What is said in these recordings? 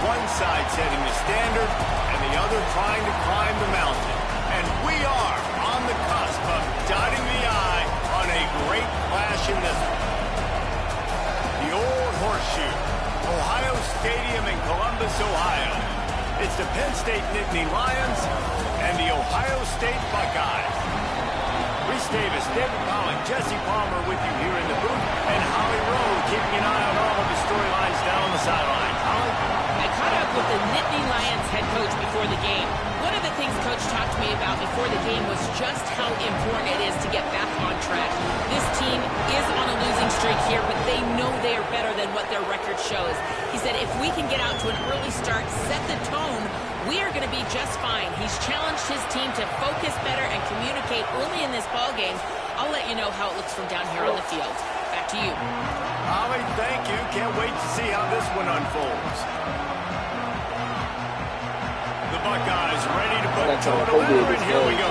one side setting the standard and the other trying to climb the mountain. And we are on the cusp of dotting the I on a great flash in this one. The old horseshoe, Ohio Stadium in Columbus, Ohio. It's the Penn State Nittany Lions and the Ohio State Buckeyes. Reese Davis, David Pollock, Jesse Palmer with you here in the booth, and Holly Rowe keeping an eye on all of the storylines down the sideline. Holly? I caught up with the Nittany Lions head coach before the game. One of the things Coach talked to me about before the game was just how important it is to get back on track. This team is on a losing streak here, but they know they are better than what their record shows. He said if we can get out to an early start, set the tone, we are going to be just fine. He's challenged his team to focus better and communicate early in this ball game. I'll let you know how it looks from down here on the field. Back to you. Holly, thank you. Can't wait to see how this one unfolds. The Buckeyes ready to put toe to leather, and here we go.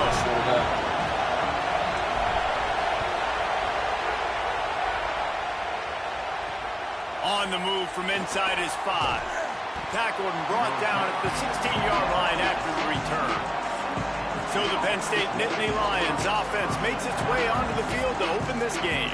On the move from inside his 5. Tackled and brought down at the 16-yard line after the return. So the Penn State Nittany Lions offense makes its way onto the field to open this game.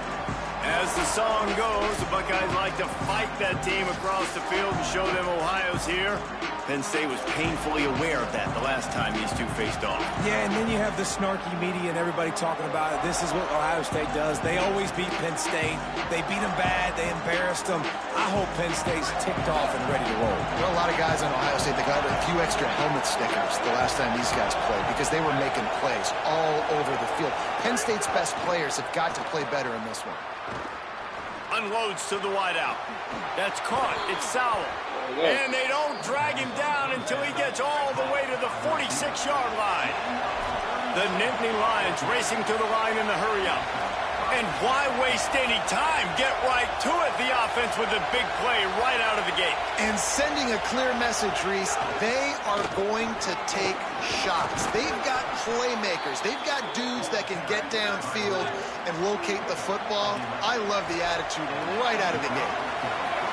As the song goes, the Buckeyes like to fight that team across the field and show them Ohio's here. Penn State was painfully aware of that the last time these two faced off. Yeah, and then you have the snarky media and everybody talking about it. This is what Ohio State does. They always beat Penn State. They beat them bad. They embarrassed them. I hope Penn State's ticked off and ready to roll. There are a lot of guys on Ohio State that got a few extra helmet stickers the last time these guys played because they were making plays all over the field. Penn State's best players have got to play better in this one. Unloads to the wideout. That's caught. It's Sowell. And they don't drag him down until he gets all the way to the 46-yard line. The Nittany Lions racing to the line in the hurry-up. And why waste any time? Get right to it, the offense with a big play right out of the gate. And sending a clear message, Reese, they are going to take shots. They've got playmakers. They've got dudes that can get downfield and locate the football. I love the attitude right out of the gate.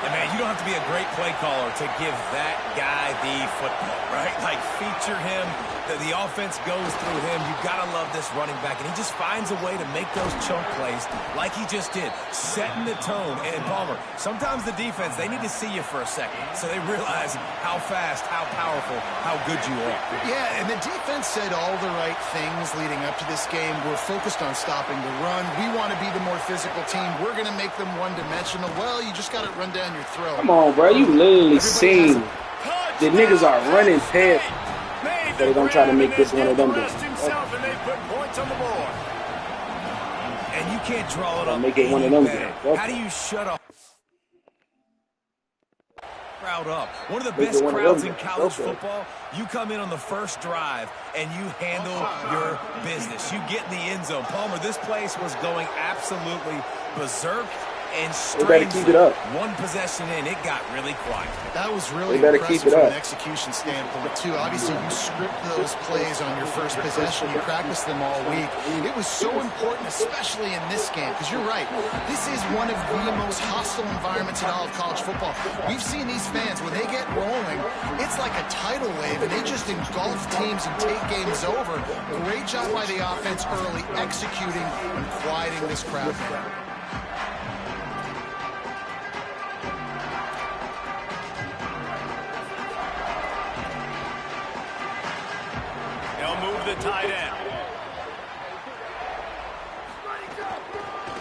And, man, you don't have to be a great play caller to give that guy the football, right? Like, feature him. The offense goes through him. You've got to love this running back. And he just finds a way to make those chunk plays like he just did, setting the tone. And, Palmer, sometimes the defense, they need to see you for a second so they realize how fast, how powerful, how good you are. Yeah, and the defense said all the right things leading up to this game. We're focused on stopping the run. We want to be the more physical team. We're going to make them one-dimensional. Well, you just got to run down your throat. Come on, bro. You literally seen the niggas are running past. So they don't try to make this one of them. And they put points on the board. And you can't draw it up. Make it one of them. How do you shut up? Crowd up. One of the best crowds in college football. You come in on the first drive and you handle your business. You get in the end zone. Palmer, this place was going absolutely berserk and straight. Keep it up. One possession in, it got really quiet. That was really keep it impressive from up. an execution standpoint, too. Obviously, you script those plays on your first possession. You practice them all week. It was so important, especially in this game, because you're right. This is one of the most hostile environments in all of college football. We've seen these fans, when they get rolling, it's like a tidal wave, and they just engulf teams and take games over. Great job by the offense early, executing and quieting this crowd down. The tight end.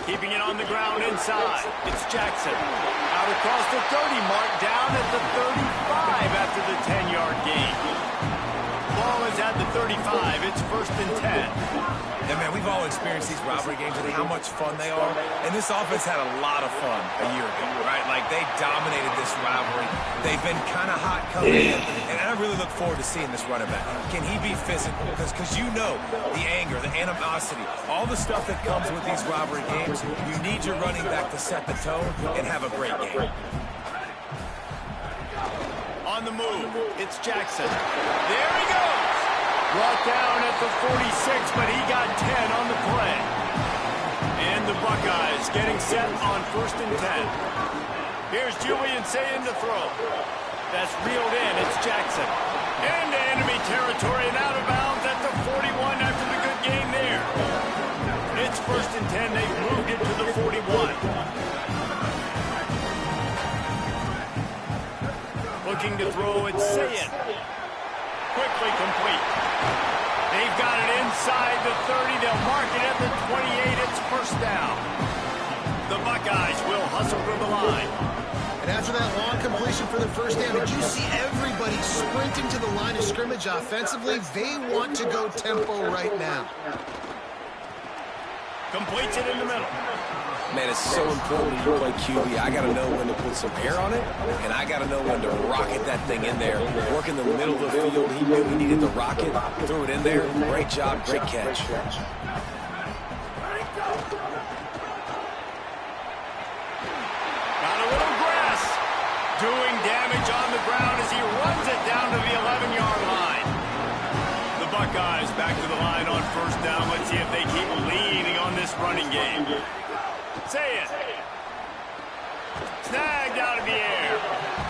Keeping it on the ground inside. It's Jackson. Out across the 30 mark, down at the 35 after the 10-yard gain. Ball is at the 35. It's 1st and 10. Yeah, man, we've all experienced these rivalry games and how much fun they are. And this offense had a lot of fun a year ago, right? Like, they dominated this rivalry. They've been kind of hot coming in. And I really look forward to seeing this running back. Can he be physical? Because you know the anger, the animosity, all the stuff that comes with these rivalry games. You need your running back to set the tone and have a great game. On the move, it's Jackson. There he goes. Brought down at the 46, but he got 10 on the play. And the Buckeyes getting set on 1st and 10. Here's Julian Sayin to throw. That's reeled in. It's Jackson. Into enemy territory and out of bounds at the 41 after the good gain there. It's 1st and 10. They've moved it to the 41. Looking to throw, it's Sayed. Quickly complete. They've got it inside the 30. They'll mark it at the 28. It's 1st down. The Buckeyes will hustle to the line. And after that long completion for the 1st down, did you see everybody sprinting to the line of scrimmage offensively? They want to go tempo right now. Completes it in the middle. Man, it's so important when you play QB. I got to know when to put some air on it, and I got to know when to rocket that thing in there. Work in the middle of the field. He knew he needed to rocket, threw it in there. Great job, great catch. Doing damage on the ground as he runs it down to the 11-yard line. The Buckeyes back to the line on 1st down. Let's see if they keep leaning on this running game. Say it. Snagged out of the air.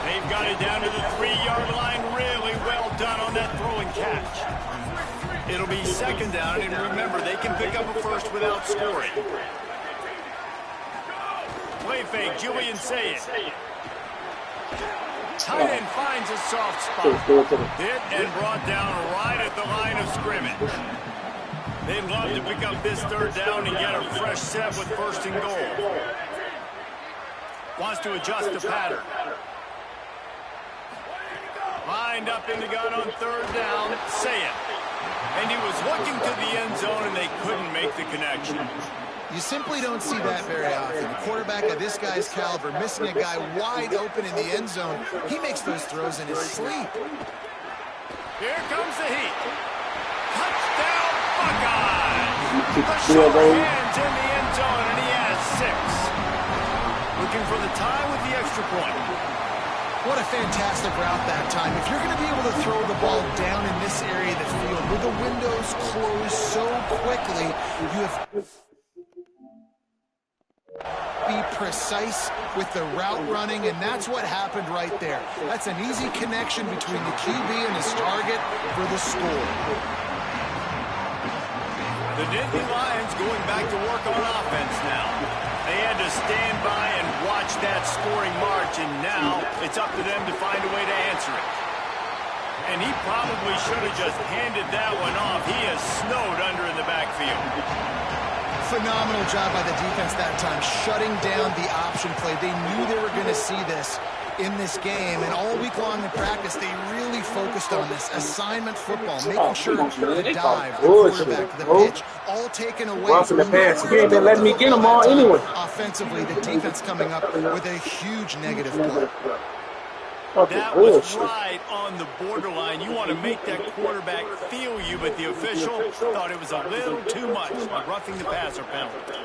They've got it down to the 3-yard line. Really well done on that throw and catch. It'll be 2nd down, and remember, they can pick up a 1st without scoring. Play fake, Julian Say it. Tight end finds a soft spot. Hit and brought down right at the line of scrimmage. They'd love to pick up this 3rd down and get a fresh set with 1st and goal. Wants to adjust the pattern. Lined up in the gun on 3rd down. Say it. And he was looking to the end zone and they couldn't make the connection. You simply don't see that very often. A quarterback of this guy's caliber missing a guy wide open in the end zone. He makes those throws in his sleep. Here comes the heat. Touchdown, Buckeyes! The short hands in the end zone, and he has 6. Looking for the tie with the extra point. What a fantastic route that time. If you're going to be able to throw the ball down in this area of the field where the windows close so quickly, you have be precise with the route running, and that's what happened right there. That's an easy connection between the QB and his target for the score. The Nittany Lions going back to work on offense now. They had to stand by and watch that scoring march, and now it's up to them to find a way to answer it. And he probably should have just handed that one off. He is snowed under in the backfield. Phenomenal job by the defense that time, shutting down the option play. They knew they were going to see this in this game, and all week long in practice, they really focused on this assignment football, making sure the dive, the quarterback, the pitch, all taken away. From the pass, he ain't been letting me get them all anyway. Offensively, the defense coming up with a huge negative play. That was right on the borderline. You want to make that quarterback feel you, but the official thought it was a little too much, a roughing the passer penalty.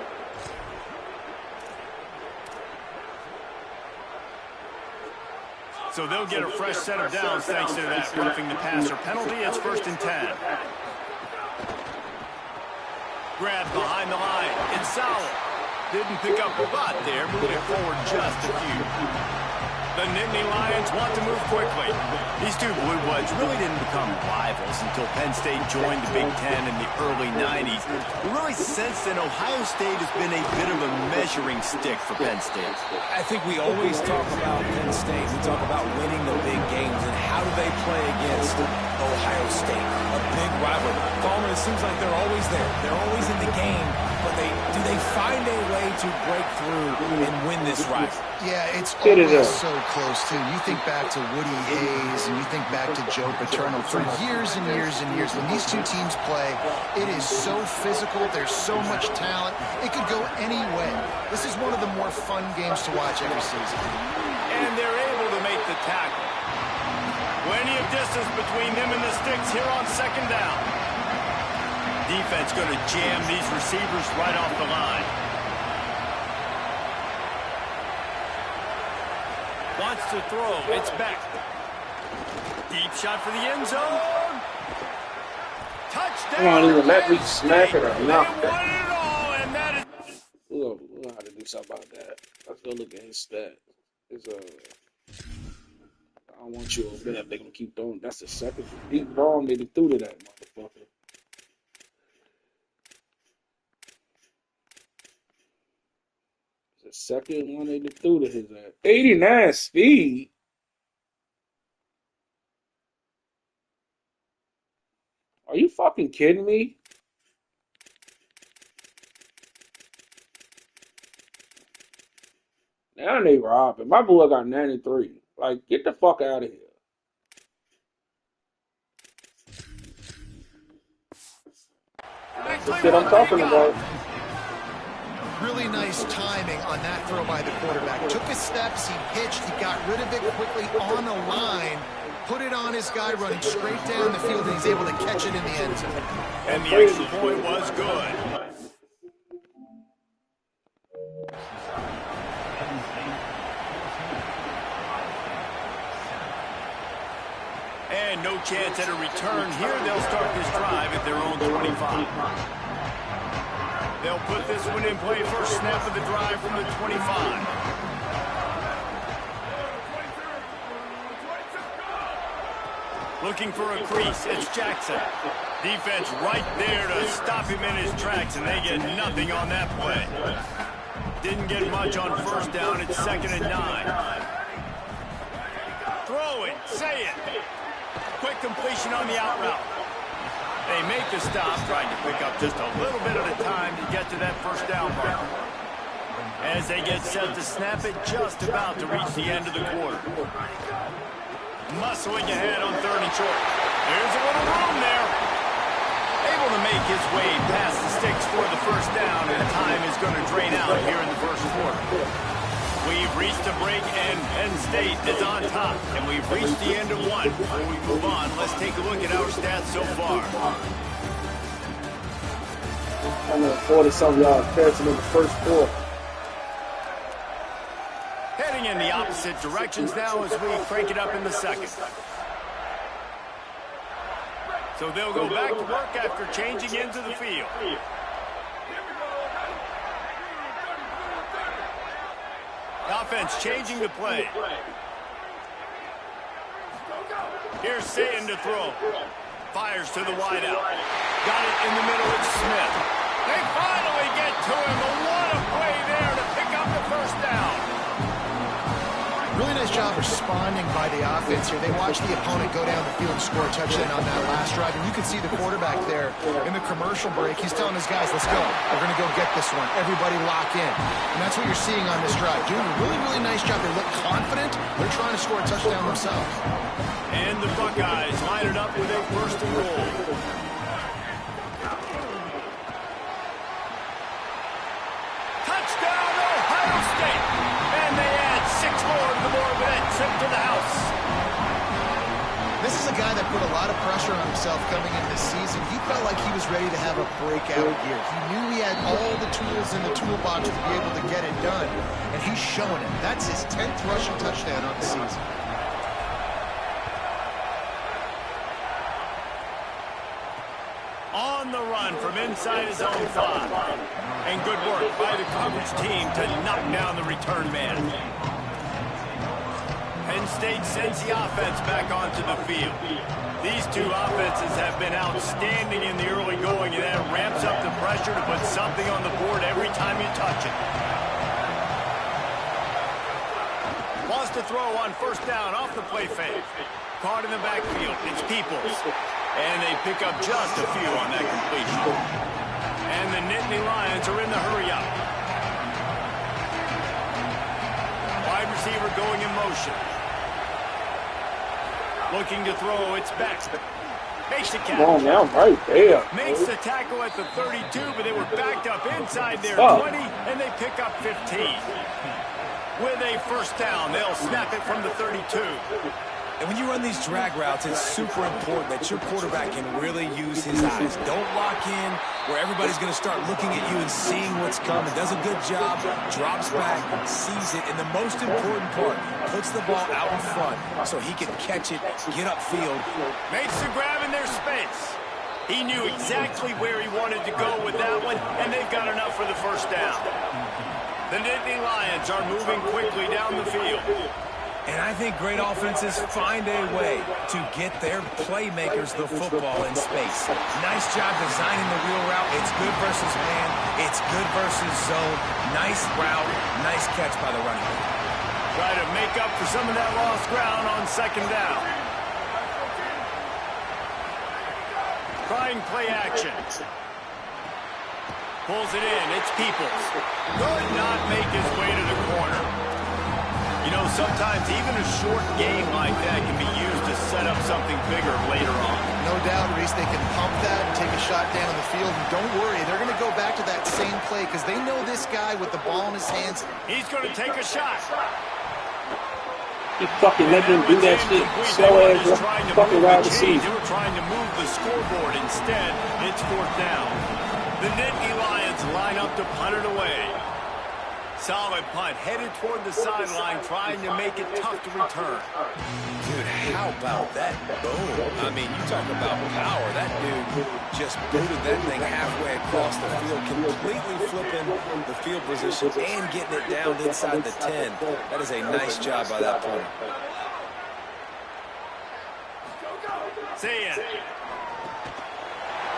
So they'll get a fresh set of downs thanks to that roughing the passer penalty. It's 1st and 10. Grab behind the line. It's Sowell. Didn't pick up a lot there, moving it forward just a few. The Nittany Lions want to move quickly. These two Blue Bloods really didn't become rivals until Penn State joined the Big Ten in the early 90s. We really sense that Ohio State has been a bit of a measuring stick for Penn State. I think we always talk about Penn State. We talk about winning the big games, and how do they play against Ohio State, a big rival. Coleman, it seems like they're always there. They're always in the game, but do they find a way to break through and win this rival? Yeah, it's always so close, too. You think back to Woody Hayes, and you think back to Joe Paterno. For years and years and years, when these two teams play, it is so physical. There's so much talent. It could go any way. This is one of the more fun games to watch every season. And they're able to make the tackle. Plenty of distance between them and the sticks here on 2nd down. Defense going to jam these receivers right off the line. Wants to throw. It's back. Deep shot for the end zone. Touchdown. Come on, even let me smack it or not. They won it all, and that is... We'll know how to do something about that. Let's go look at his stats. I want you over there. They're going to keep throwing. That's the second deep bomb they threw to that motherfucker. The second one they threw to his ass. 89 speed. Are you fucking kidding me? Now they robbing. My boy got 93. Like, get the fuck out of here. That's the shit I'm talking about. Really nice timing on that throw by the quarterback. Took his steps, he pitched, he got rid of it quickly on the line, put it on his guy running straight down the field, and he's able to catch it in the end zone. And the extra point was good. And no chance at a return here. They'll start this drive at their own 25. They'll put this one in play. First snap of the drive from the 25. Looking for a crease. It's Jackson. Defense right there to stop him in his tracks, and they get nothing on that play. Didn't get much on first down. It's 2nd and 9. Throw it. Say it. Quick completion on the out route. They make the stop, trying to pick up just a little bit at a time to get to that first down mark. As they get set to snap it, just about to reach the end of the quarter. Muscling ahead on 3rd and short. There's a little room there. Able to make his way past the sticks for the first down, and time is going to drain out here in the first quarter. We've reached a break, and Penn State is on top, and we've reached the end of one. Before we move on, let's take a look at our stats so far. I'm at 40-something yards passing in the first quarter. Heading in the opposite directions now as we crank it up in the second. So they'll go back to work after changing into the field. Offense changing the play. Here's Satan to throw. Fires to the wideout. Got it in the middle. It's Smith. They finally get to him. But what a play there to pick up the first down. Really nice job responding by the offense here. They watched the opponent go down the field and score a touchdown on that last drive. And you can see the quarterback there in the commercial break. He's telling his guys, let's go. We're going to go get this one. Everybody lock in. And that's what you're seeing on this drive. Doing a really, really nice job. They look confident. They're trying to score a touchdown themselves. And the Buckeyes line it up with a first and goal. Touchdown, Ohio State. And they add 6 more to the board with that trip to the house. This is a guy that put a lot of pressure on himself coming into this season. He felt like he was ready to have a breakout year. He knew he had all the tools in the toolbox to be able to get it done, and he's showing it. That's his 10th rushing touchdown on the season. On the run from inside his own 5. And good work by the coverage team to knock down the return man. Penn State sends the offense back onto the field. These two offenses have been outstanding in the early going, and that ramps up the pressure to put something on the board every time you touch it. Wants to throw on first down off the play fake. Caught in the backfield. It's Peoples. And they pick up just a few on that completion. And the Nittany Lions are in the hurry-up. Wide receiver going in motion. Looking to throw, it's Beck. Makes the catch. Come on now, right there. Makes the tackle at the 32, but they were backed up inside their 20, and they pick up 15. With a first down, they'll snap it from the 32. And when you run these drag routes, it's super important that your quarterback can really use his eyes. Don't lock in where everybody's going to start looking at you and seeing what's coming. Does a good job, drops back, sees it, and the most important part, puts the ball out in front so he can catch it, get upfield. Makes the grab in their space. He knew exactly where he wanted to go with that one, and they've got enough for the first down. The Nittany Lions are moving quickly down the field. And I think great offenses find a way to get their playmakers the football in space. Nice job designing the wheel route. It's good versus man. It's good versus zone. Nice route. Nice catch by the running back. Try to make up for some of that lost ground on second down. Trying play action. Pulls it in. It's Peoples. Could not make his way to the corner. You know, sometimes even a short game like that can be used to set up something bigger later on. No doubt, Reese, they can pump that and take a shot down on the field. And don't worry, they're going to go back to that same play because they know this guy with the ball in his hands. He's going to take a shot. He fucking let them do that shit. Slow ass fucking wide receiver. They were trying to move the scoreboard. Instead, it's fourth down. The Nittany Lions line up to punt it away. Solid punt, headed toward the sideline, trying to make it tough to return. Dude, how about that boom? I mean, you talk about power. That dude just booted that thing halfway across the field, completely flipping the field position and getting it down inside the 10. That is a nice job by that punter. Say it.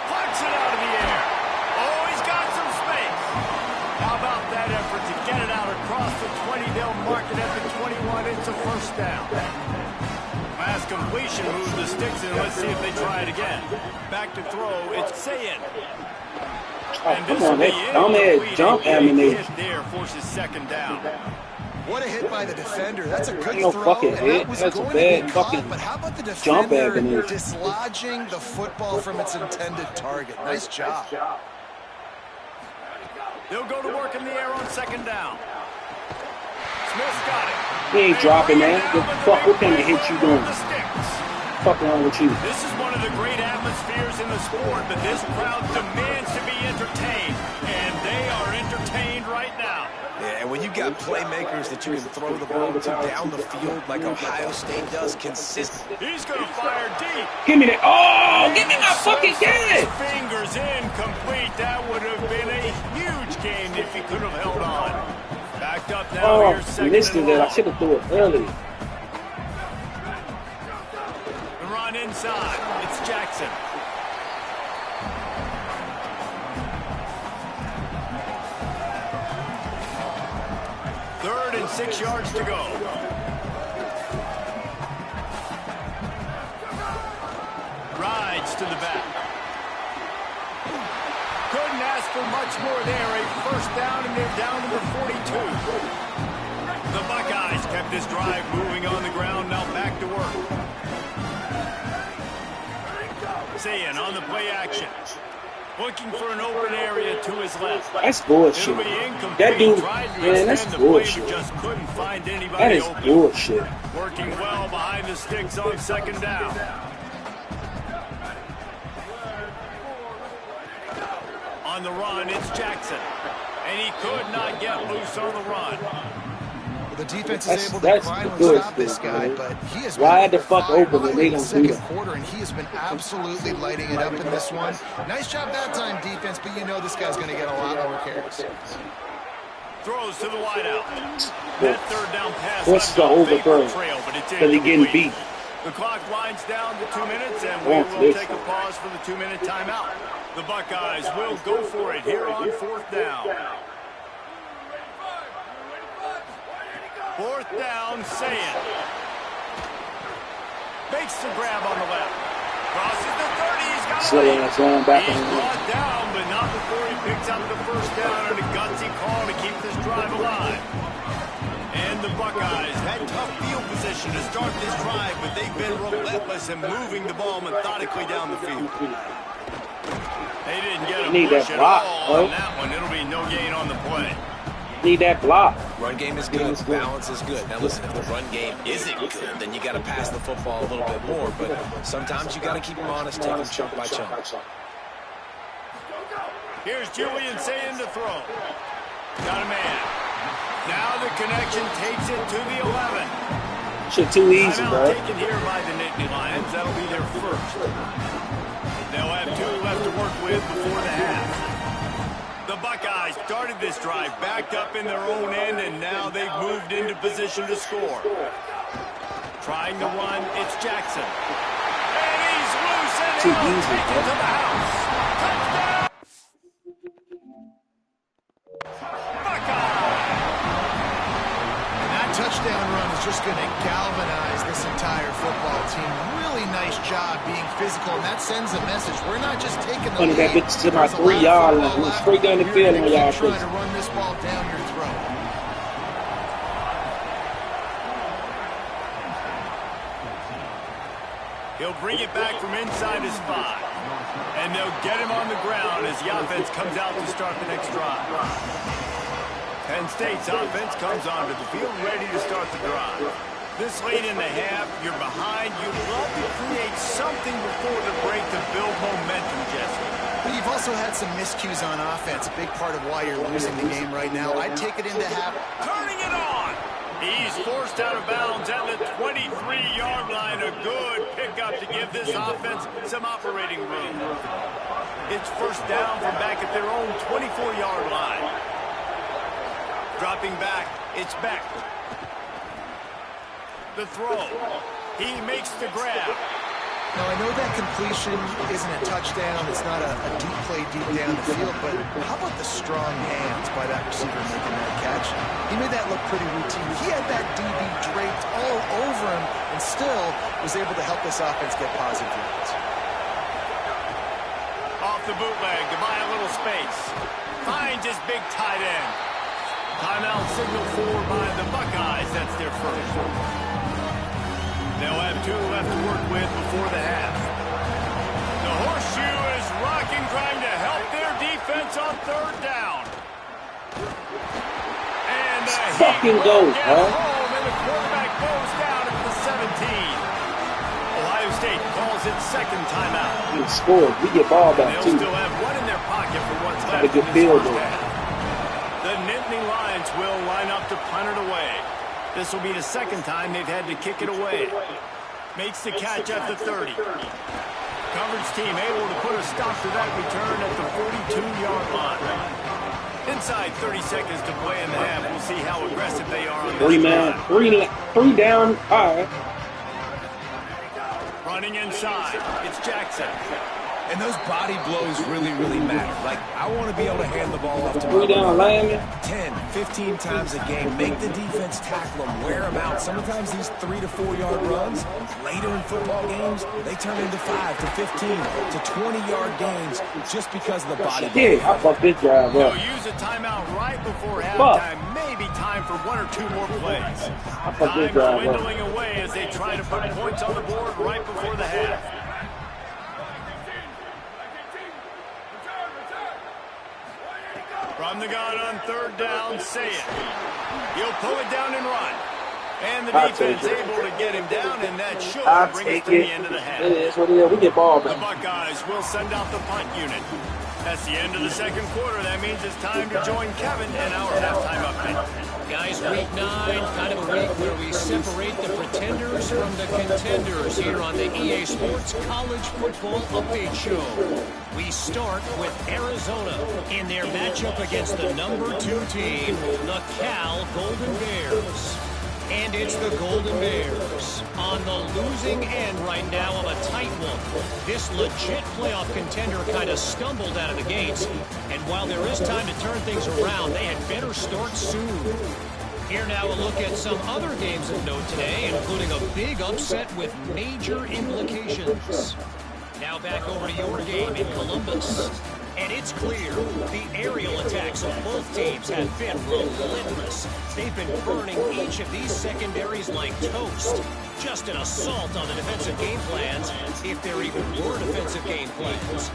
Punts it out of the air. Oh, he's got some space. How about that effort to get it out across the 20? They'll mark it at the 21. It's a first down. Last completion moves the sticks in. Let's see if they try it again. Back to throw. It's Sayin. Oh, come on, that dumbass jump ammunition. There forces second down. What a hit by the defender. That's a good No throw. fucking And hit. that was That's a going bad to be fucking caught, but how about the jump defender ammunition. dislodging the football from its intended target? Nice job. They'll go to work in the air on second down. Smith's got it. He ain't dropping, man. What kind of hit you doing? The sticks. Fuck wrong with you? This is one of the great atmospheres in the sport, but this crowd demands to be entertained, and they are entertained right now. Yeah, and when you got playmakers that you can throw the ball to down the field like Ohio State does consistently. He's going to fire deep. Give me that. Oh, give me my fucking gas. Fingers incomplete. That would have been a huge gain if he could have held on. Backed up now. Oh, Here's I second missed and it. I long. should have threw it earlier. The run inside. It's Jackson. Third and 6 yards to go. Rides to the back. Couldn't ask for much more there. A first down, and they're down to the 42. The Buckeyes kept this drive moving on the ground. Now back to work. Sayin on the play action. Looking for an open area to his left. That's bullshit. It'll be incomplete. That dude, Tried to man, that's extend the play, bullshit. but just couldn't find anybody That is open. bullshit. Working well behind the sticks on second down. On the run, it's Jackson. And he could not get loose on the run. The defense is able to That's grind and good stop this stuff, guy, man. but he has Wide been the fuck fired open when they in the don't do second that. quarter, and he has been absolutely lighting it up in this one. Nice job that time, defense, but you know this guy's going to get a lot more carries. Throws to the wideout. That third down pass What's left the on a vapor overthrow? trail, but it's Because he getting incomplete. beat. The clock winds down to 2 minutes, and we Wants will this. take a pause for the 2-minute timeout. The Buckeyes will go for it here on fourth down. Fourth down, Sayin. Makes the grab on the left. Crosses the 30. He's got Slow it. ass on back He's on him. brought down, but not before he picks up the first down and a gutsy call to keep this drive alive. And the Buckeyes had tough field position to start this drive, but they've been relentless in moving the ball methodically down the field. They didn't get a Need push that at block, all bro. on that one. It'll be no gain on the play. Need that block. Run game is good. Balance is good. Now listen, if the run game isn't good, then you got to pass the football a little bit more. But sometimes you got to keep them honest, take them chunk by chunk. Here's Julian Sayin to throw. Got a man. Now the connection takes it to the 11. Shit too easy, Timeout bro. taken here by the Nittany Lions. That'll be their first. They'll have 2 left to work with before the half. The Buckeyes started this drive backed up in their own end, and now they've moved into position to score. Trying to run, it's Jackson. And he's loose and Too he'll easy, take it to the house. Touchdown! Buckeyes! And that touchdown run is just going to galvanize this entire football team. Really nice job being physical, and that sends a message. We're not just taking the Funny, lead. that bitch to my 3-yard line. Went straight down the field on y'all. Trying to run this ball down your throat. He'll bring it back from inside his 5. And they'll get him on the ground as the offense comes out to start the next drive. Penn State's offense comes onto the field ready to start the drive. This late in the half, you're behind. You'd love to create something before the break to build momentum, Jesse. But you've also had some miscues on offense, a big part of why you're losing the game right now. I'd take it into half. Turning it on. He's forced out of bounds at the 23-yard line. A good pickup to give this offense some operating room. It's first down from back at their own 24-yard line. Dropping back, it's Beck. The throw. He makes the grab. Now, I know that completion isn't a touchdown. It's not a deep play deep down the field, but how about the strong hands by that receiver making that catch? He made that look pretty routine. He had that DB draped all over him and still was able to help this offense get positive yards. Off the bootleg to buy a little space. Finds his big tight end. Timeout signal forward by the Buckeyes. That's their first. They'll have 2 left to work with before the half. The horseshoe is rocking, trying to help their defense on 3rd down. And the fucking heat goes, get huh? home, and the quarterback goes down at the 17. Ohio State calls it 2nd timeout. We scored. We get ball back, They'll too. still have 1 in their pocket for what's Got a left good in this field first goal. half. The Nittany Lions will line up to punt it away. This will be the 2nd time they've had to kick it away. Makes the catch at the 30. Coverage team able to put a stop to that return at the 42-yard line. Inside 30 seconds to play in the half. We'll see how aggressive they are on this 3-man. drive. 3 down. All right. Running inside. It's Jackson. And those body blows really, really matter. Like, I want to be able to hand the ball off to 3 down lineman. 10, 15 times a game. Make the defense tackle them, wear them out. Sometimes these 3 to 4 yard runs, later in football games, they turn into 5 to 15 to 20-yard gains just because of the body blow. Yeah, I fucked this drive They'll up. use a timeout right before halftime. Maybe time for 1 or 2 more plays. I fucked this Time drive up. dwindling away as they try to put points on the board right before the half. From the gun on 3rd down, say it. He'll pull it down and run. And the defense able to get him down, and that should bring us to the end of the half. It is what it is. We get ball The back. Buckeyes will send out the punt unit. That's the end of the 2nd quarter. That means it's time to join Kevin in our halftime update. Guys, week 9, kind of a week where we separate the pretenders from the contenders here on the EA Sports College Football Update Show. We start with Arizona in their matchup against the number 2 team, the Cal Golden Bears. And it's the Golden Bears on the losing end right now of a tight one. This legit playoff contender kind of stumbled out of the gates, and while there is time to turn things around, they had better start soon. Here now a look at some other games of note today, including a big upset with major implications. Now back over to your game in Columbus. And it's clear the aerial attacks of both teams have been relentless. They've been burning each of these secondaries like toast. Just an assault on the defensive game plans, if there even were defensive game plans.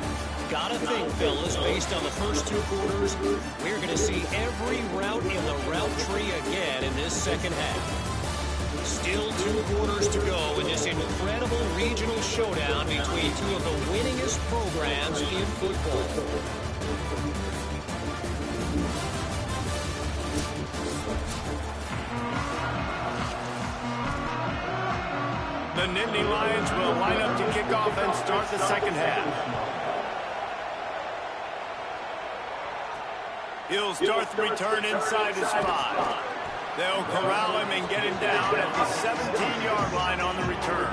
Gotta think, fellas, based on the first 2 quarters, we're going to see every route in the route tree again in this 2nd half. Still 2 quarters to go in this incredible regional showdown between 2 of the winningest programs in football. The Nittany Lions will line up to kick off and start the 2nd half. He'll start the return inside his 5. They'll corral him and get him down at the 17-yard line on the return.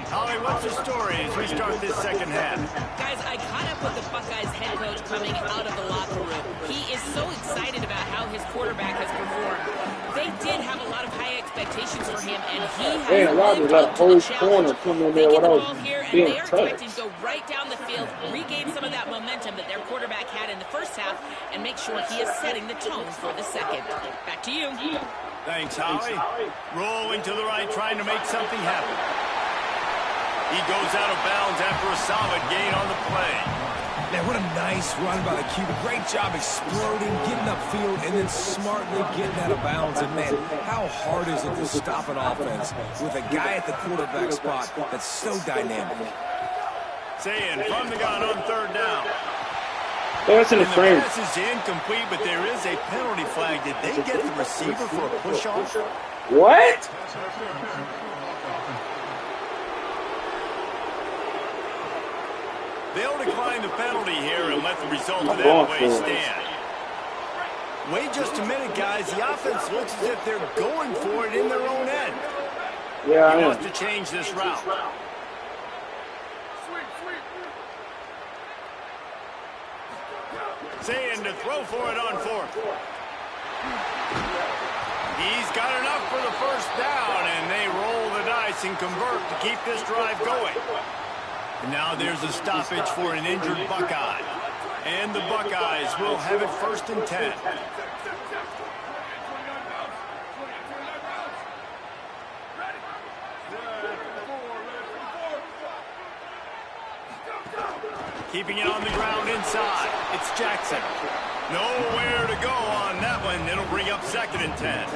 Holly, what's the story as we start this second half? Guys, I caught up with the Buckeyes head coach coming out of the locker room. He is so excited about how his quarterback has performed. They did have a lot of high expectations for him, and he has lived up to the challenge. They get the ball here, and they are expecting to go right down the field, regain some of that momentum that their quarterback had in the first half, and make sure he is setting the tone for the second. Back to you. Thanks, Holly. Rolling to the right, trying to make something happen. He goes out of bounds after a solid gain on the play. Man, what a nice run by the QB. Great job exploding, getting upfield, and then smartly getting out of bounds. And, man, how hard is it to stop an offense with a guy at the quarterback spot that's so dynamic? Saying from the gun on third down. That's in the frame. The pass is incomplete, but there is a penalty flag. Did they get the receiver for a push-off? What? They'll decline the penalty here and let the result of that play stand. Wait just a minute, guys. The offense looks as if they're going for it in their own end. Yeah, He wants to change this route. Saying to throw for it on fourth. He's got enough for the first down, and they roll the dice and convert to keep this drive going. And now there's a stoppage for an injured Buckeye. And the Buckeyes will have it 1st and 10. Keeping it on the ground inside. It's Jackson. Nowhere to go on that one. It'll bring up 2nd and 10.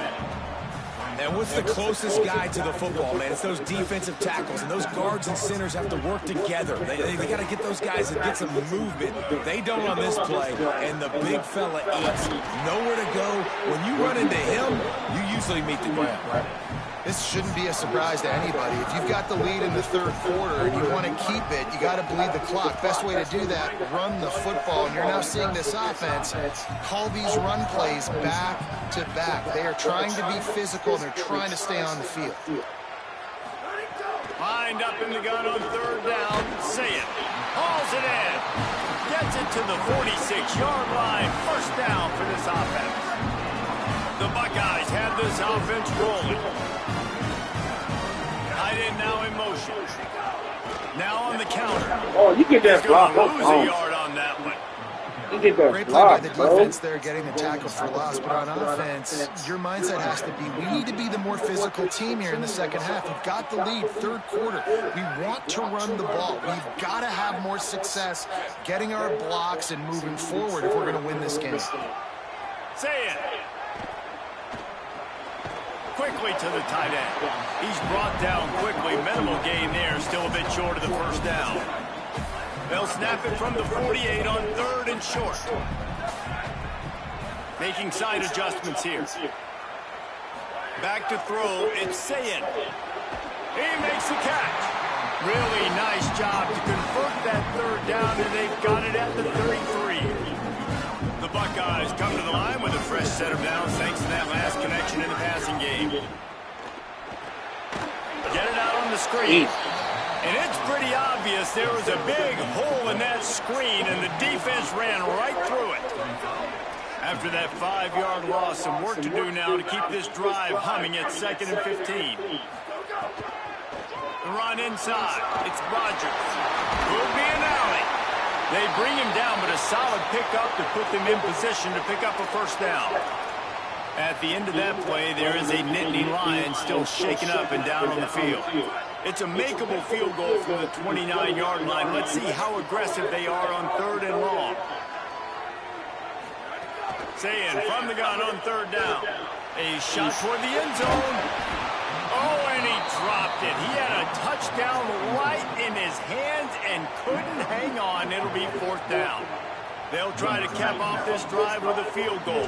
And what's the closest guy to the football, man? It's those defensive tackles, and those guards and centers have to work together. They got to get those guys and get some movement. They don't on this play, and the big fella eats. Nowhere to go. When you run into him, you usually meet the ground. This shouldn't be a surprise to anybody. If you've got the lead in the third quarter and you want to keep it, you got to bleed the clock. Best way to do that, run the football. And you're now seeing this offense call these run plays back to back. They are trying to be physical, and they're trying to stay on the field. Lined up in the gun on third down. Say it. Hauls it in. Gets it to the 46-yard line. 1st down for this offense. The Buckeyes have this offense rolling. Tight end now in motion. Now on the counter. Oh, you get that block. Lose a yard on that one. You get that Great play by block, the bro. defense there, getting the tackle for loss. But on offense, your mindset has to be, we need to be the more physical team here in the second half. We've got the lead, third quarter. We want to run the ball. We've got to have more success getting our blocks and moving forward if we're going to win this game. Say it. Quickly to the tight end. He's brought down quickly. Minimal gain there. Still a bit short of the 1st down. They'll snap it from the 48 on 3rd and short. Making side adjustments here. Back to throw. It's Sayin. He makes the catch. Really nice job to convert that 3rd down, and they've got it at the 33. The Buckeyes come to the line with a fresh set of downs thanks to that last connection in the passing game. Get it out on the screen. And it's pretty obvious there was a big hole in that screen, and the defense ran right through it. After that 5-yard loss, some work to do now to keep this drive humming at 2nd and 15. The run inside. It's Rodgers. Could be an alley. They bring him down, but a solid pickup to put them in position to pick up a 1st down. At the end of that play, there is a Nittany Lion still shaken up and down on the field. It's a makeable field goal from the 29-yard line. Let's see how aggressive they are on 3rd and long. Saying from the gun on 3rd down. A shot toward the end zone. Oh, and he dropped it. He had a touchdown right in his hands and couldn't hang on. It'll be 4th down. They'll try to cap off this drive with a field goal.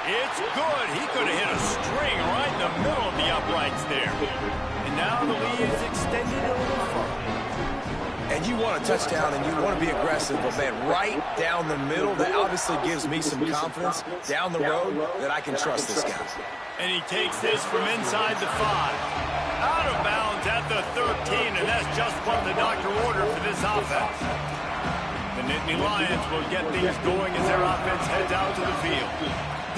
It's good. He could have hit a string right in the middle of the uprights there. And now the lead is extended a little further. And you want a touchdown and you want to be aggressive, but man, right down the middle, that obviously gives me some confidence down the road that I can trust this guy. And he takes this from inside the 5. Out of bounds at the 13, and that's just what the doctor ordered for this offense. The Nittany Lions will get things going as their offense heads out to the field.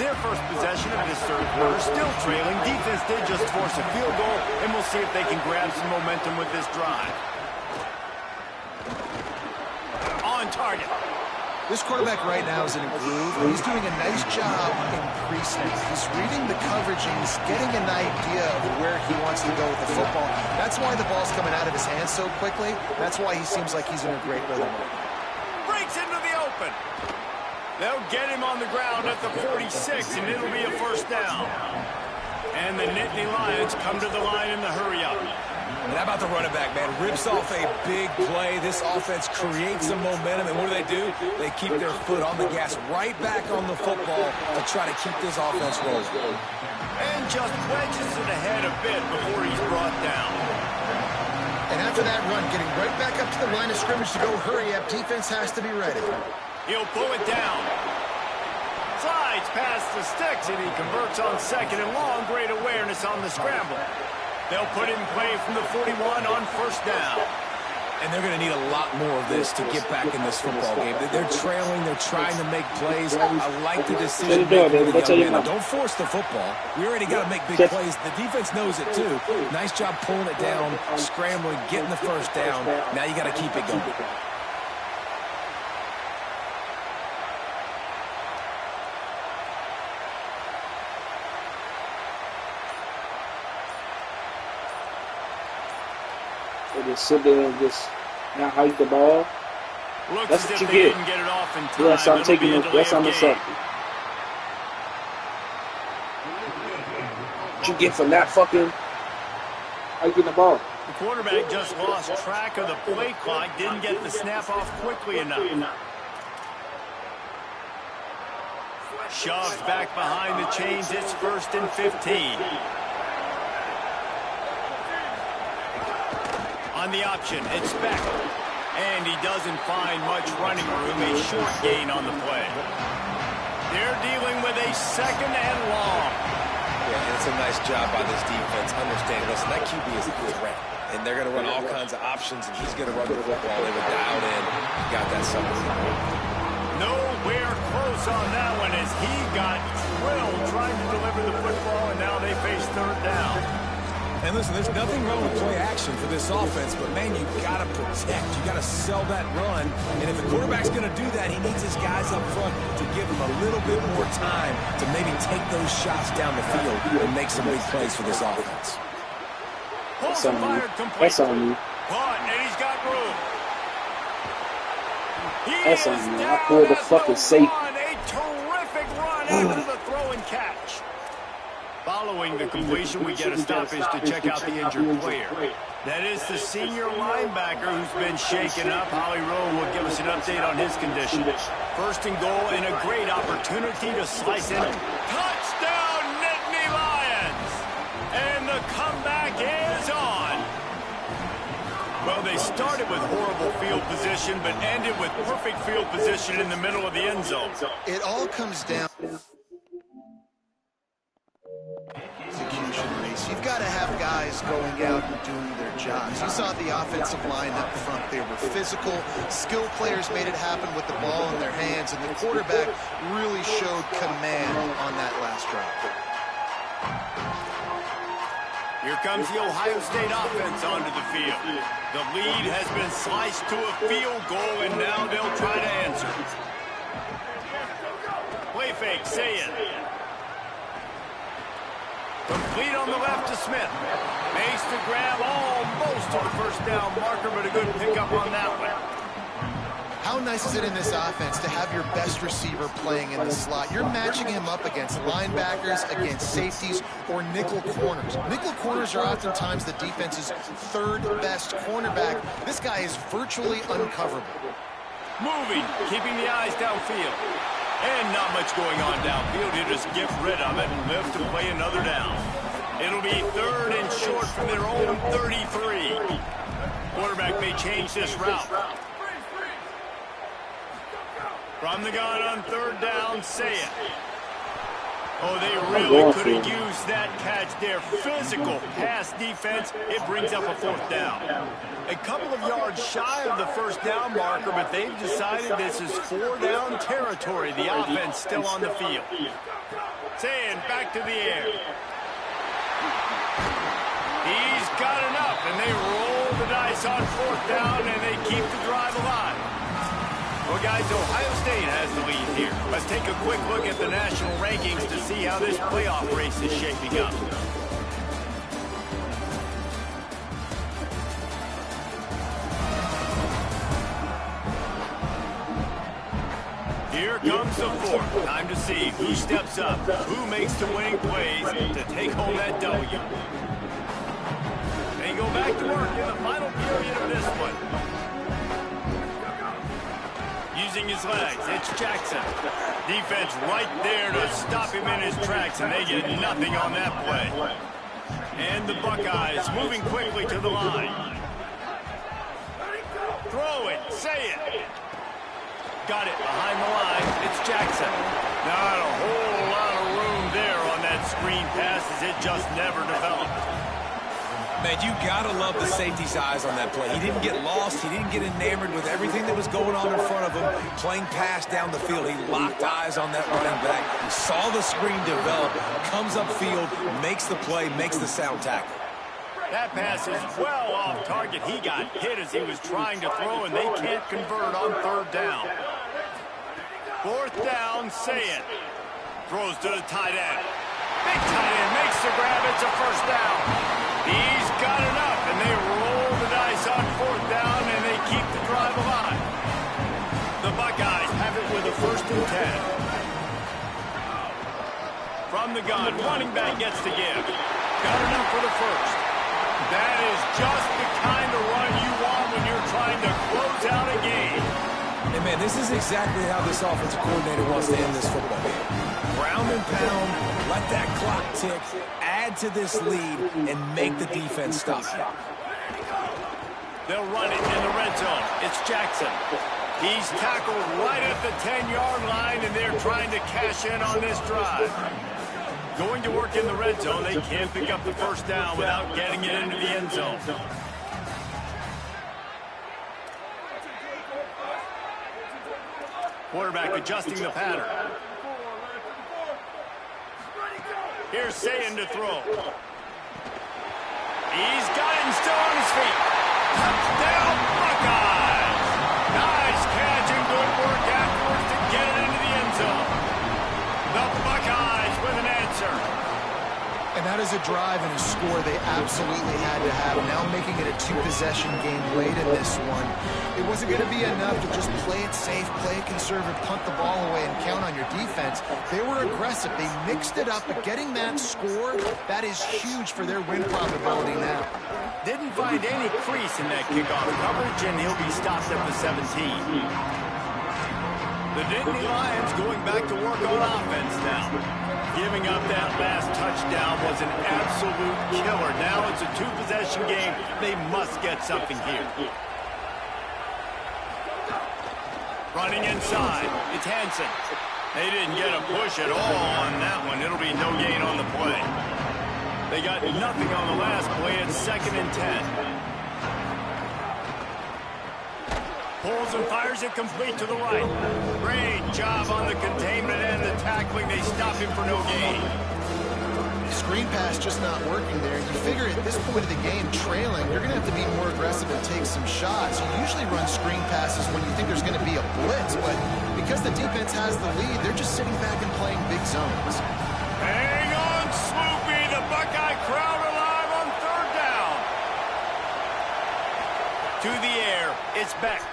Their first possession of this third quarter, still trailing. Defense did just force a field goal, and we'll see if they can grab some momentum with this drive. On target. This quarterback right now is in a groove, and he's doing a nice job increasing. He's reading the coverage, and he's getting an idea of where he wants to go with the football. That's why the ball's coming out of his hands so quickly. That's why he seems like he's in a great rhythm. Breaks into the open. They'll get him on the ground at the 46, and it'll be a first down. And the Nittany Lions come to the line in the hurry-up. And how about the running back, man? Rips off a big play. This offense creates some momentum, and what do? They keep their foot on the gas right back on the football to try to keep this offense rolling. And just wedges it ahead a bit before he's brought down. And after that run, getting right back up to the line of scrimmage to go hurry up, defense has to be ready. He'll pull it down. Slides past the sticks, and he converts on 2nd and long. Great awareness on the scramble. They'll put it in play from the 41 on first down. And they're going to need a lot more of this to get back in this football game. They're trailing. They're trying to make plays. I like the decision making of the young man. Don't force the football. We already got to make big plays. The defense knows it, too. Nice job pulling it down, scrambling, getting the first down. Now you got to keep it going. Just sit there and just not hike the ball. Looks That's what you get. Get it off in time. Yes, I'm taking it. Yes, I'm accepting. What you get for not fucking hiking the ball? The quarterback just lost track of the play clock. Didn't get the snap off quickly enough. Shoved back behind the chains. It's 1st and 15. On the option, it's Beck. And he doesn't find much running room. A short gain on the play. They're dealing with a 2nd and long. Yeah, and it's a nice job by this defense. Understanding, listen, that QB is a threat. And they're going to run all kinds of options, and he's going to run the football. They were dialed in. Got that something. Nowhere close on that one as he got drilled trying to deliver the football, and now they face 3rd down. And listen, there's nothing wrong with play action for this offense, but, man, you got to protect. You got to sell that run. And if the quarterback's going to do that, he needs his guys up front to give him a little bit more time to maybe take those shots down the field and make some big plays for this offense. That's on you. That's on you. And he's got room. That's on you. I pulled the fucking safe. A terrific run after the throw and catch. Following the completion, we get a stoppage to check out the injured player. That is the senior linebacker who's been shaken up. Holly Rowe will give us an update on his condition. 1st and goal and a great opportunity to slice in. Touchdown, Nittany Lions! And the comeback is on. Well, they started with horrible field position, but ended with perfect field position in the middle of the end zone. It all comes down execution, Reese. You've got to have guys going out and doing their jobs. You saw the offensive line up front. They were physical. Skill players made it happen with the ball in their hands, and the quarterback really showed command on that last drive. Here comes the Ohio State offense onto the field. The lead has been sliced to a field goal, and now they'll try to answer. Play fake, say it. Complete on the left to Smith. Makes the grab almost to the first down marker, but a good pickup on that one. How nice is it in this offense to have your best receiver playing in the slot? You're matching him up against linebackers, against safeties, or nickel corners. Nickel corners are oftentimes the defense's 3rd best cornerback. This guy is virtually uncoverable. Moving, keeping the eyes downfield. And not much going on downfield. He'll just get rid of it and live to play another down. It'll be 3rd and short from their own 33. Quarterback may change this route. From the gun on third down, say it. Oh, they really could have used that catch there. Physical pass defense. It brings up a fourth down. A couple of yards shy of the first down marker, but they've decided this is four-down territory. The offense still on the field. Saying back to the air. He's got enough, and they roll the dice on fourth down, and they keep the drive alive. Well, guys, Ohio State has the lead here. Let's take a quick look at the national rankings to see how this playoff race is shaping up. Here comes the fourth. Time to see who steps up, who makes the winning plays to take home that W. They go back to work in the final period of this one. Using his legs, it's Jackson. Defense right there to stop him in his tracks, and they get nothing on that play. And the Buckeyes moving quickly to the line. Throw it, say it. Got it behind the line. It's Jackson. Not a whole lot of room there on that screen pass as it just never developed. Man, you got to love the safety's eyes on that play. He didn't get lost. He didn't get enamored with everything that was going on in front of him, playing pass down the field. He locked eyes on that running back, saw the screen develop, comes upfield, makes the play, makes the sound tackle. That pass is well off target. He got hit as he was trying to throw, and they can't convert on third down. Fourth down, say it. Throws to the tight end. Big tight end makes the grab. It's a first down. He's got enough, and they roll the dice on fourth down, and they keep the drive alive. The Buckeyes have it with a 1st and 10. From the gun, running back gets to give. Got enough for the first. That is just the kind of run you want when you're trying to close out a game. And, man, this is exactly how this offensive coordinator wants to end this football game. Ground and pound, let that clock tick, add to this lead, and make the defense stop. They'll run it in the red zone. It's Jackson. He's tackled right at the 10-yard line, and they're trying to cash in on this drive. Going to work in the red zone, they can't pick up the first down without getting it into the end zone. Quarterback adjusting the pattern. Here's Sayin to throw. He's got it and still on his feet. Touchdown, Buckeyes! Nice catch and good work afterwards to get it into the end zone. The Buckeyes with an answer. And that is a drive and a score they absolutely had to have. Now making it a 2-possession game late in this one. It wasn't going to be enough to just play it safe, play it conservative, punt the ball away, and count on your defense. They were aggressive. They mixed it up, but getting that score, that is huge for their win probability now. Didn't find any crease in that kickoff coverage, and he'll be stopped at the 17. The Nittany Lions going back to work on offense now. Giving up that last touchdown was an absolute killer. Now it's a 2-possession game. They must get something here. Running inside, it's Hansen. They didn't get a push at all on that one. It'll be no gain on the play. They got nothing on the last play. It's 2nd and 10. Pulls and fires it complete to the right. Great job on the containment and the tackling. They stop him for no gain. Screen pass just not working there. You figure at this point of the game, trailing, you're going to have to be more aggressive and take some shots. You usually run screen passes when you think there's going to be a blitz, but because the defense has the lead, they're just sitting back and playing big zones. Hang on, Swoopy. The Buckeye crowd alive on third down. To the air, it's Beck.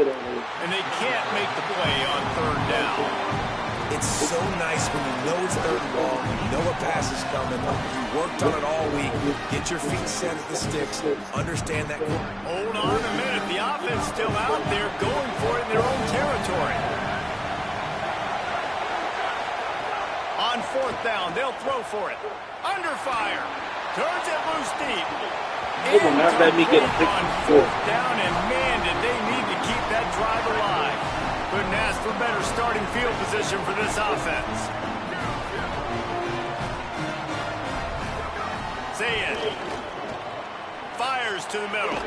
And they can't make the play on third down. It's so nice when you know it's third and long, you know a pass is coming, you worked on it all week, get your feet set at the sticks, understand that. Hold on a minute. The offense still out there going for it in their own territory. On fourth down, they'll throw for it. Under fire. Turns it loose deep. They will not let me get a pick. Fourth down, and man, did they need to keep that drive alive. Couldn't ask for better starting field position for this offense. Say it. Fires to the middle.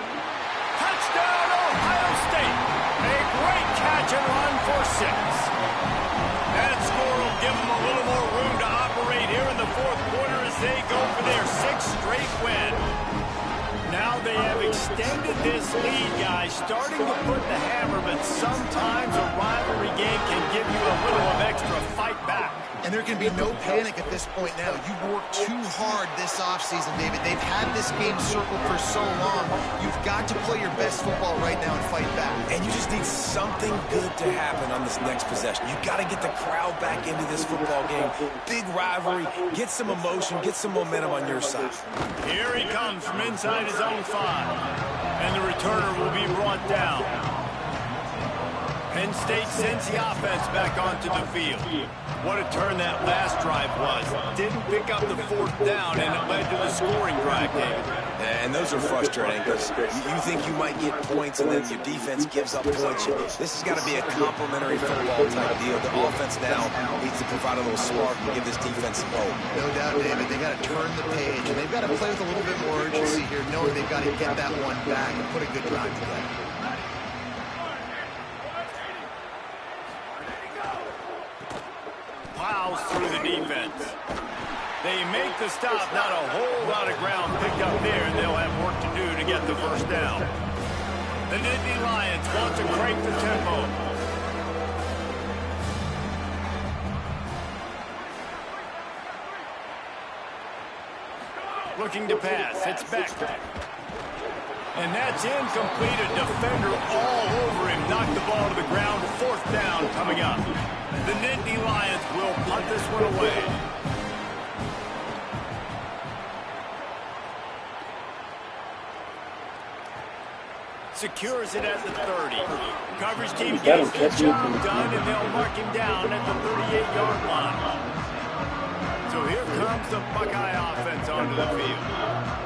Touchdown, Ohio State. A great catch and run for 6. That score will give them a little more room to operate here in the fourth quarter as they go for their 6th straight win. Now they have extended this lead, guys, starting to put the hammer, but sometimes a rivalry game can give you a little of extra fight back. And there can be no panic at this point now. You've worked too hard this offseason, David. They've had this game circled for so long. You've got to play your best football right now and fight back. And you just need something good to happen on this next possession. You've got to get the crowd back into this football game. Big rivalry. Get some emotion. Get some momentum on your side. Here he comes from inside his own 5. And the returner will be brought down. Penn State sends the offense back onto the field. What a turn that last drive was. Didn't pick up the 4th down, and it led to the scoring drive, David. And those are frustrating because you think you might get points and then your defense gives up points. This has got to be a complimentary football type deal. The offense now needs to provide a little spark and give this defense some hope. No doubt, David. They've got to turn the page, and they've got to play with a little bit more urgency here, knowing they've got to get that one back and put a good drive together. Plows through the defense. They make the stop. Not a whole lot of ground picked up there, and they'll have work to do to get the first down. The Nittany Lions want to crank the tempo. Looking to pass. It's Beck. And that's incomplete. A defender all over him. Knocked the ball to the ground. 4th down coming up. The Nittany Lions will punt this one away. Secures it at the 30. Coverage team gets the job done, and they'll mark him down at the 38-yard line. So here comes the Buckeye offense onto the field.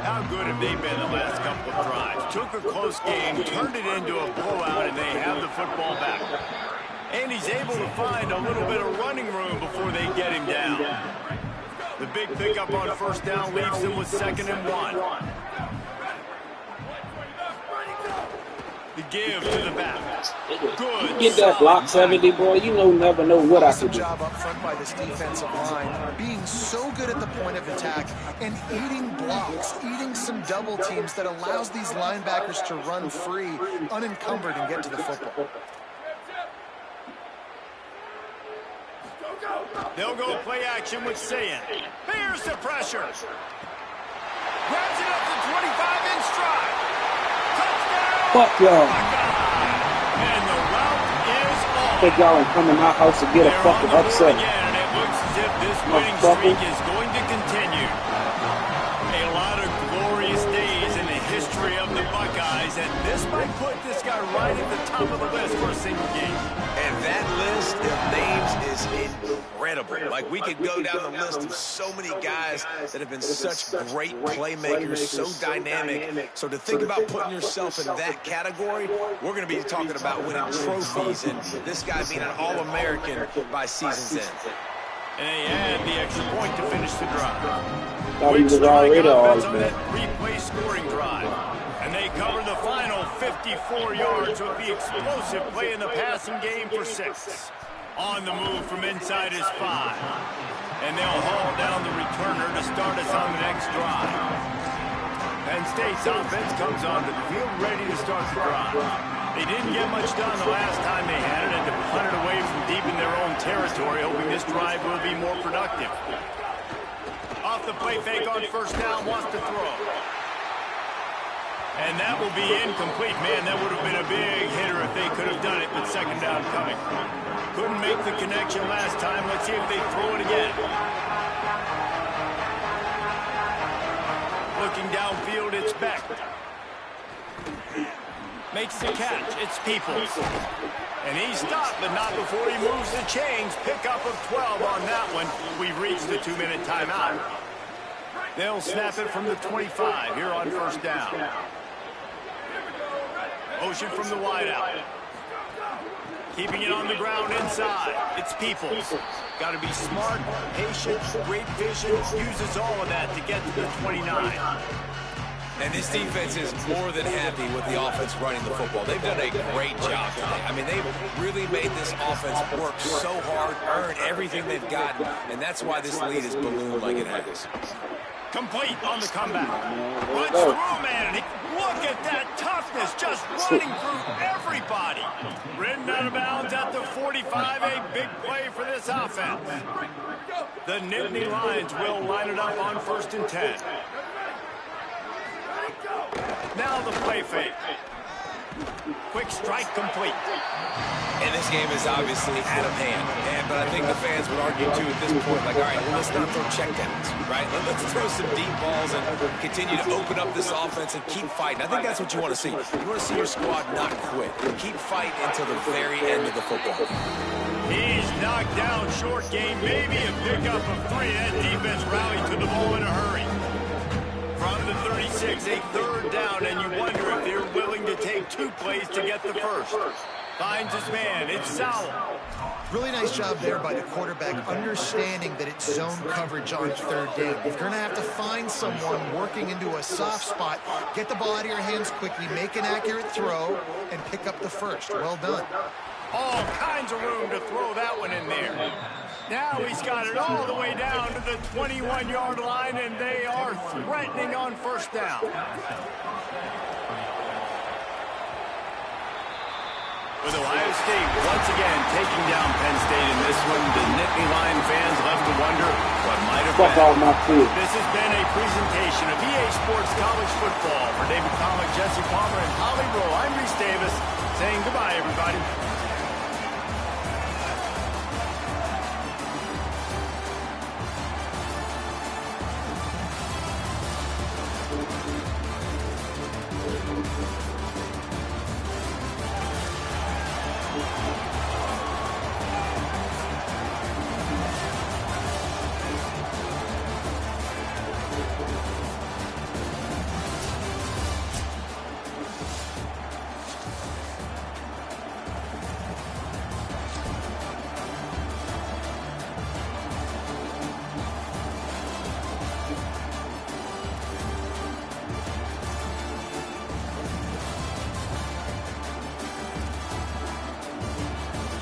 How good have they been the last couple of drives? Took a close game, turned it into a blowout, and they have the football back. And he's able to find a little bit of running room before they get him down. The big pickup on 1st down leaves them with 2nd and 1. The give to the back. Good. Get that block 70, boy. You never know what I could do. Job up front by this defensive line, being so good at the point of attack and eating blocks, eating some double teams that allows these linebackers to run free, unencumbered, and get to the football. They'll go play action with Sayin. Here's the pressure. Grabs it up to 25 in stride. Touchdown! Fuck y'all. And the route is on. Think y'all ain't coming to my house to get a fucking upset. Again, and it looks as if this winning streak is going to continue. A lot of glorious days in the history of the Buckeyes, and this might put this guy right at the top of the list for a single game. And that list of names is incredible. Like, we could go down the list of so many guys that have been such great playmakers, so dynamic. So to think about putting yourself in that category, we're going to be talking about winning trophies and this guy being an All-American by season's end. And they add the extra point to finish the drive. Thought he was already all on that replay scoring drive. And they cover the final 54 yards with the explosive play in the passing game for 6. On the move from inside his 5. And they'll haul down the returner to start us on the next drive. Penn State's offense comes onto the field ready to start the drive. They didn't get much done the last time they had it, and to punt it away from deep in their own territory, hoping this drive will be more productive. Off the play fake on 1st down, wants to throw. And that will be incomplete. Man, that would have been a big hitter if they could have done it, but 2nd down coming. Couldn't make the connection last time. Let's see if they throw it again. Looking downfield, it's Beck. Makes the catch. It's Peoples. And he stopped, but not before he moves the chains. Pickup of 12 on that one. We've reached the 2-minute timeout. They'll snap it from the 25 here on first down. Motion from the wideout. Keeping it on the ground inside. It's Peoples. Got to be smart, patient, great vision. Uses all of that to get to the 29. And this defense is more than happy with the offense running the football. They've done a great job today. I mean, they've really made this offense work so hard, earn everything they've gotten, and that's why this lead is ballooned like it has. Complete on the comeback. Runs through, man. Look at that toughness, just running through everybody. Ridden out of bounds at the 45, a big play for this offense. The Nittany Lions will line it up on 1st and 10. Now the play fake. Quick strike complete. And this game is obviously out of hand. But I think the fans would argue, too, at this point, like, all right, well, let's not throw checkdowns, right? Let's throw some deep balls and continue to open up this offense and keep fighting. I think that's what you want to see. You want to see your squad not quit. Keep fighting until the very end of the football. He's knocked down short game, maybe a pickup of 3. That defense rallied to the ball in a hurry. From the 36, a 3rd down, and you wonder if they're willing to take 2 plays to get the first. Finds his man. It's Sowell. Really nice job there by the quarterback, understanding that it's zone coverage on 3rd down. If you're going to have to find someone working into a soft spot, get the ball out of your hands quickly, make an accurate throw, and pick up the first. Well done. All kinds of room to throw that one in there. Now he's got it all the way down to the 21-yard line, and they are threatening on 1st down. With Ohio State once again taking down Penn State in this one, the Nittany Lion fans left to wonder what might have been. This has been a presentation of EA Sports College Football. For David Conley, Jesse Palmer, and Holly Rowe, I'm Reese Davis saying goodbye, everybody.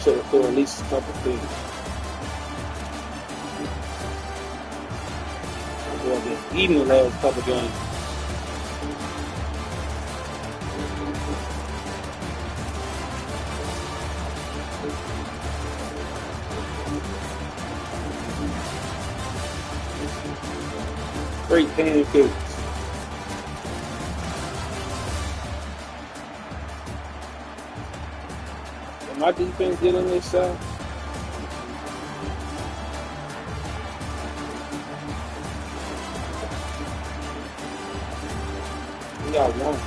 Should have thrown at least a couple things. Well, been eating the last couple games. Great pancakes. My defense get on this side. We got one.